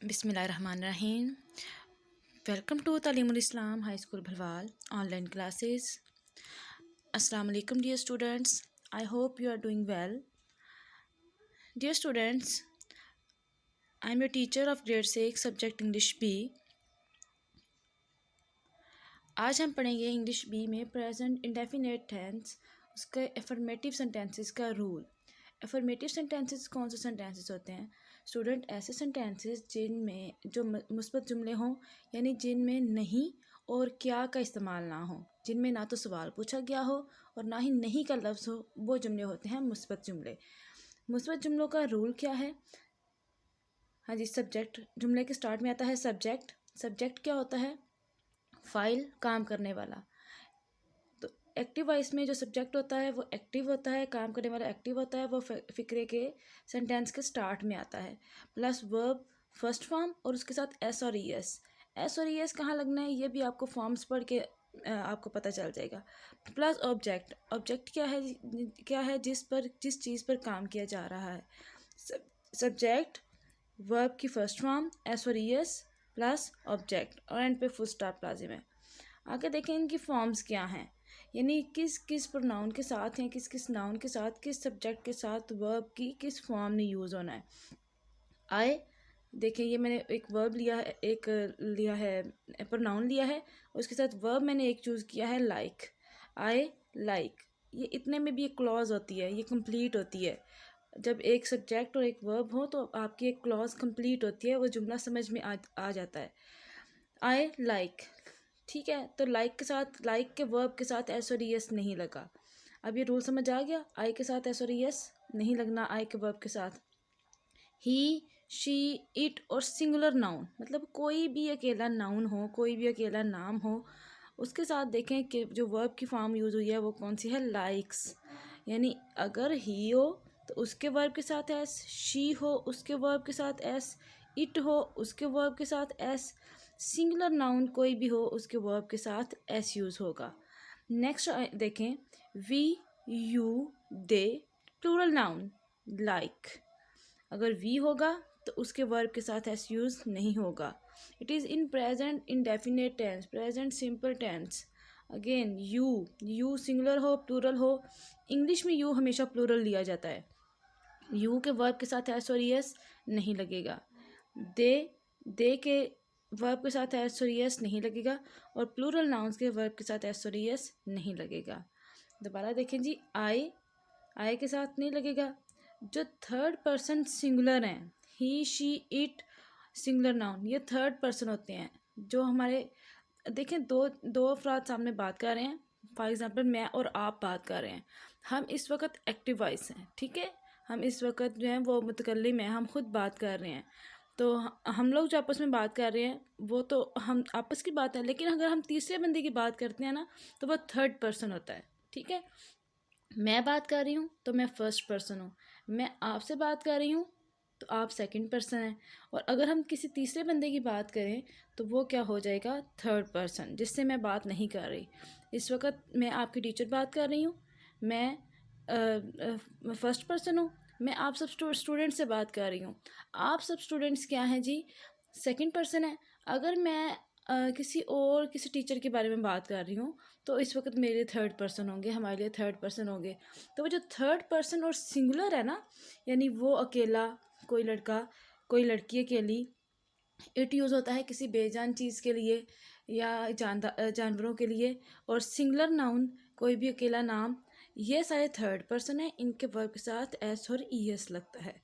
बिस्मिल्लाहिर्रहमानिर्रहीम। Welcome to Taleemul Islam high school Bhalwal online classes. अस्सलाम वालेकुम dear students, I hope you are doing well. Dear students, I am your teacher of grade 6 subject English B. आज हम पढ़ेंगे English B में present indefinite tense, उसके affirmative sentences का रूल। Affirmative sentences कौन से सेंटेंसेस होते हैं स्टूडेंट? ऐसे सेंटेंसेस जिनमें जो मुस्बत जुमले हों, यानी जिनमें नहीं और क्या का इस्तेमाल ना हो, जिनमें ना तो सवाल पूछा गया हो और ना ही नहीं का लफ्ज़ हो, वो जुमले होते हैं मुस्बत जुमले। मुस्बत जुमलों का रूल क्या है? हाँ जी, सब्जेक्ट जुमले के स्टार्ट में आता है सब्जेक्ट। सब्जेक्ट क्या होता है? फाइल, काम करने वाला। तो एक्टिव वॉइस में जो सब्जेक्ट होता है वो एक्टिव होता है, काम करने वाला एक्टिव होता है, वो फ़िक्रे के सेंटेंस के स्टार्ट में आता है। प्लस वर्ब फर्स्ट फॉर्म और उसके साथ एस और ई एस। एस और ई एस कहाँ लगना है ये भी आपको फॉर्म्स पढ़ के आपको पता चल जाएगा। Plus object. ऑब्जेक्ट क्या है जिस चीज़ पर काम किया जा रहा है। सब्जेक्ट, वर्ब की फर्स्ट फॉर्म, एस और ई एस प्लस ऑब्जेक्ट और एंड पे फुल स्टॉप लाजिम है। आगे देखें इनकी फॉर्म्स क्या हैं, यानी किस किस प्रोनाउन के साथ हैं, किस किस नाउन के साथ, किस सब्जेक्ट के साथ वर्ब की किस फॉर्म में यूज़ होना है। आए देखें, ये मैंने एक वर्ब लिया है, एक लिया है प्रोनाउन लिया है, उसके साथ वर्ब मैंने एक चूज़ किया है लाइक। आए लाइक, ये इतने में भी एक क्लॉज होती है, ये कंप्लीट होती है। जब एक सब्जेक्ट और एक वर्ब हो तो आपकी एक क्लॉज कंप्लीट होती है, वो जुमला समझ में आ जाता है। आई लाइक, ठीक है, तो लाइक के साथ, लाइक के वर्ब के साथ एस और ई एस नहीं लगा। अब ये रूल समझ आ गया, आई के साथ एस और ई एस नहीं लगना आई के वर्ब के साथ। ही, शी, इट और सिंगुलर नाउन, मतलब कोई भी अकेला नाउन हो, कोई भी अकेला नाम हो, उसके साथ देखें कि जो वर्ब की फॉर्म यूज़ हुई है वो कौन सी है? लाइक्स। यानी अगर ही हो तो उसके वर्ब के साथ एस, शी हो उसके वर्ब के साथ एस, इट हो उसके वर्ब के साथ एस, सिंगुलर नाउन कोई भी हो उसके वर्ब के साथ एस यूज़ होगा। नेक्स्ट देखें, we, you, they, plural noun like. अगर वी होगा तो उसके वर्ब के साथ एस यूज़ नहीं होगा। It is in present indefinite tense, present simple tense. Again you singular हो प्लूरल हो, इंग्लिश में यू हमेशा प्लूरल लिया जाता है। यू के वर्ब के साथ एस और एस नहीं लगेगा। दे के वर्ब के साथ एस और एस नहीं लगेगा और प्लूरल नाउन्स के वर्ब के साथ एस और एस नहीं लगेगा। दोबारा देखें जी, आई के साथ नहीं लगेगा। जो थर्ड पर्सन सिंगुलर हैं, ही, शी, इट, सिंगुलर नाउन, ये थर्ड पर्सन होते हैं। जो हमारे देखें, दो अफराद सामने बात कर रहे हैं, फॉर एग्ज़ाम्पल मैं और आप बात कर रहे हैं, हम इस वक्त एक्टिव वॉइस हैं, ठीक है, हम इस वक्त जो है वो मुतकल्लिम हैं, हम खुद बात कर रहे हैं। तो हम लोग जो आपस में बात कर रहे हैं वो तो हम आपस की बात है, लेकिन अगर हम तीसरे बंदे की बात करते हैं ना तो वह थर्ड पर्सन होता है, ठीक है। मैं बात कर रही हूँ तो मैं फर्स्ट पर्सन हूँ, मैं आपसे बात कर रही हूँ तो आप सेकंड पर्सन हैं, और अगर हम किसी तीसरे बंदे की बात करें तो वो क्या हो जाएगा? थर्ड पर्सन, जिससे मैं बात नहीं कर रही। इस वक्त मैं आपकी टीचर बात कर रही हूँ, मैं फर्स्ट पर्सन हूँ, मैं आप सब स्टूडेंट्स से बात कर रही हूँ, आप सब स्टूडेंट्स क्या हैं जी? सेकंड पर्सन है। अगर मैं किसी टीचर के बारे में बात कर रही हूँ तो इस वक्त मेरे लिए थर्ड पर्सन होंगे, हमारे लिए थर्ड पर्सन होंगे। तो वो जो थर्ड पर्सन और सिंगुलर है ना, यानी वो अकेला, कोई लड़का कोई लड़की अकेली, इट यूज़ होता है किसी बेजान चीज़ के लिए या जानवरों के लिए, और सिंगुलर नाउन कोई भी अकेला नाम, ये सारे थर्ड पर्सन है, इनके वर्ब के साथ एस और ई एस लगता है।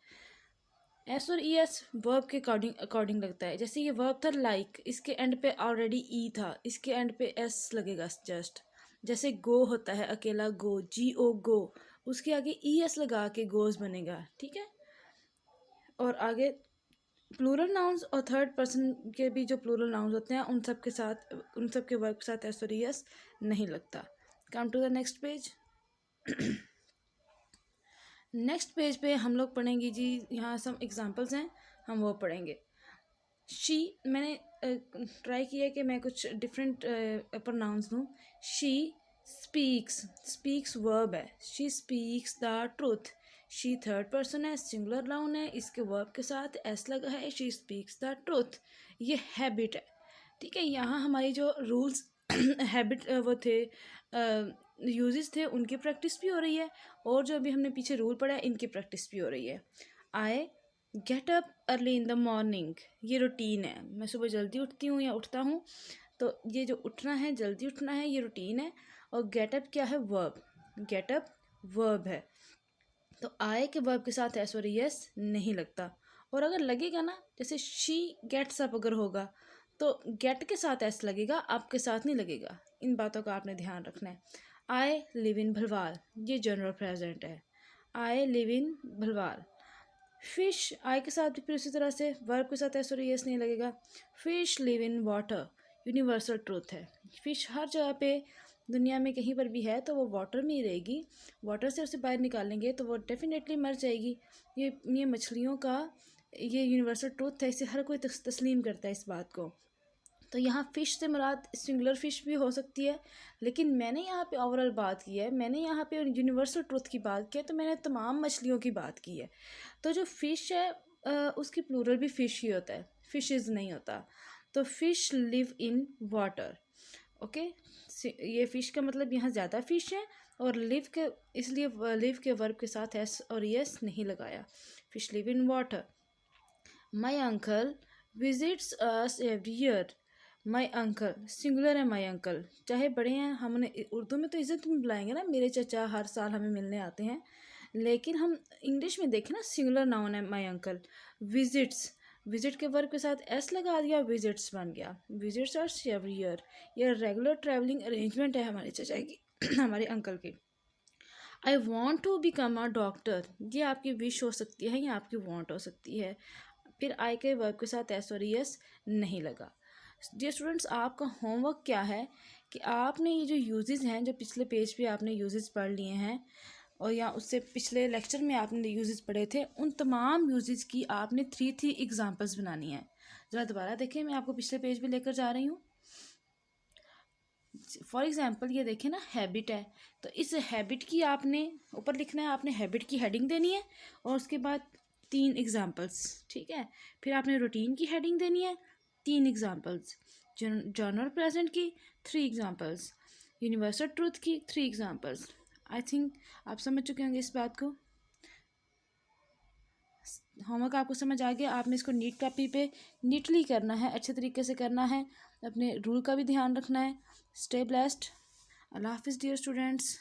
एस और ई एस वर्ब के अकॉर्डिंग लगता है। जैसे ये वर्ब था लाइक, इसके एंड पे ऑलरेडी ई था, इसके एंड पे एस लगेगा जस्ट। जैसे गो होता है अकेला गो, जी ओ गो, उसके आगे ई एस लगा के गोज बनेगा, ठीक है। और आगे प्लूरल नाउन्स और थर्ड पर्सन के भी जो प्लूरल नाउन्स होते हैं उन सब के वर्ब के साथ एस और ई एस नहीं लगता। Come to the next page. Next page पे हम लोग पढ़ेंगे जी, यहाँ सम एग्जांपल्स हैं, हम वो पढ़ेंगे। शी, मैंने ट्राई किया कि मैं कुछ डिफरेंट प्रोनाउंस दूँ। शी स्पीक्स, स्पीक्स वर्ब है, she speaks the truth, she third person है, सिंगुलर नाउन है, इसके वर्ब के साथ एस लगा है, शी स्पीक्स द ट्रूथ। ये हैबिट है, ठीक है। यहाँ हमारी जो रूल्स हैबिट वो थे, यूजेस थे, उनकी प्रैक्टिस भी हो रही है, और जो अभी हमने पीछे रूल पढ़ा है इनकी प्रैक्टिस भी हो रही है। I get up early in the morning, ये रूटीन है, मैं सुबह जल्दी उठती हूँ या उठता हूँ, तो ये जो उठना है, जल्दी उठना है, ये रूटीन है। और गेट अप क्या है? वर्ब, गेट अप वर्ब है, तो आए के वर्ब के साथ एस और यस नहीं लगता। और अगर लगेगा ना, जैसे शी गेट्स अप अगर होगा तो गेट के साथ एस लगेगा, आपके साथ नहीं लगेगा। इन बातों का आपने ध्यान रखना है। आई लिव इन भलवाल, ये जनरल प्रेजेंट है, I live in Bhalwal. Fish, I के साथ भी फिर उसी तरह से वर्ब के साथ एस और यस नहीं लगेगा। Fish live in water, universal truth है, फिश हर जगह पे दुनिया में कहीं पर भी है तो वो वाटर में ही रहेगी, वाटर से उसे बाहर निकालेंगे तो वो डेफिनेटली मर जाएगी। ये मछलियों का ये यूनिवर्सल ट्रूथ है, इसे हर कोई तस्लीम करता है इस बात को। तो यहाँ फ़िश से मुराद सिंगुलर फ़िश भी हो सकती है, लेकिन मैंने यहाँ पे ओवरऑल बात की है, मैंने यहाँ पे यूनिवर्सल ट्रूथ की बात की है, तो मैंने तमाम मछलियों की बात की है। तो जो फ़िश है उसकी प्लूरल भी फ़िश ही होता है, फ़िशेज़ नहीं होता। तो fish live in water, okay. ये फ़िश का मतलब यहाँ ज़्यादा फ़िश है, और लिव के, इसलिए लिव के वर्ब के साथ एस और यस नहीं लगाया। Fish live in water. My uncle visits us every year, my uncle singular है, माई अंकल, चाहे बड़े हैं, हम उन्हें उर्दू में तो इज़्ज़त में बुलाएंगे ना, मेरे चचा हर साल हमें मिलने आते हैं, लेकिन हम इंग्लिश में देखें ना, सिंगुलर नाउन है माई अंकल। विजिट्स, विजिट के वर्ब के साथ एस लगा दिया, विजिट्स बन गया, विजिट्स आर एवरी ईयर। ये रेगुलर ट्रैवलिंग अरेंजमेंट है हमारे चचा की हमारे अंकल की। I want to become a doctor, ये आपकी विश हो सकती है या आपकी वॉन्ट हो सकती है। फिर आई के वर्ब के साथ एस और यस नहीं लगा। डियर स्टूडेंट्स, आपका होमवर्क क्या है कि आपने ये जो यूजेस हैं, जो पिछले पेज पे आपने यूजेस पढ़ लिए हैं, और या उससे पिछले लेक्चर में आपने यूजेस पढ़े थे, उन तमाम यूजेस की आपने 3 एग्जांपल्स बनानी है। ज़रा दोबारा देखें, मैं आपको पिछले पेज पे लेकर जा रही हूँ। फॉर एग्जाम्पल ये देखें ना, हैबिट है, तो इस हैबिट की आपने ऊपर लिखना है, आपने हैबिट की हेडिंग देनी है, और उसके बाद 3 एग्जाम्पल्स, ठीक है। फिर आपने रूटीन की हेडिंग देनी है, 3 एग्जाम्पल्स, जनरल प्रेजेंट की 3 एग्जाम्पल्स, यूनिवर्सल ट्रूथ की 3 एग्जाम्पल्स। आई थिंक आप समझ चुके होंगे इस बात को। होमवर्क आपको समझ आ गया। आपने इसको नीट कॉपी पे नीटली करना है, अच्छे तरीके से करना है, अपने रूल का भी ध्यान रखना है। Stay blessed. अल्लाह हाफिज़ डियर स्टूडेंट्स।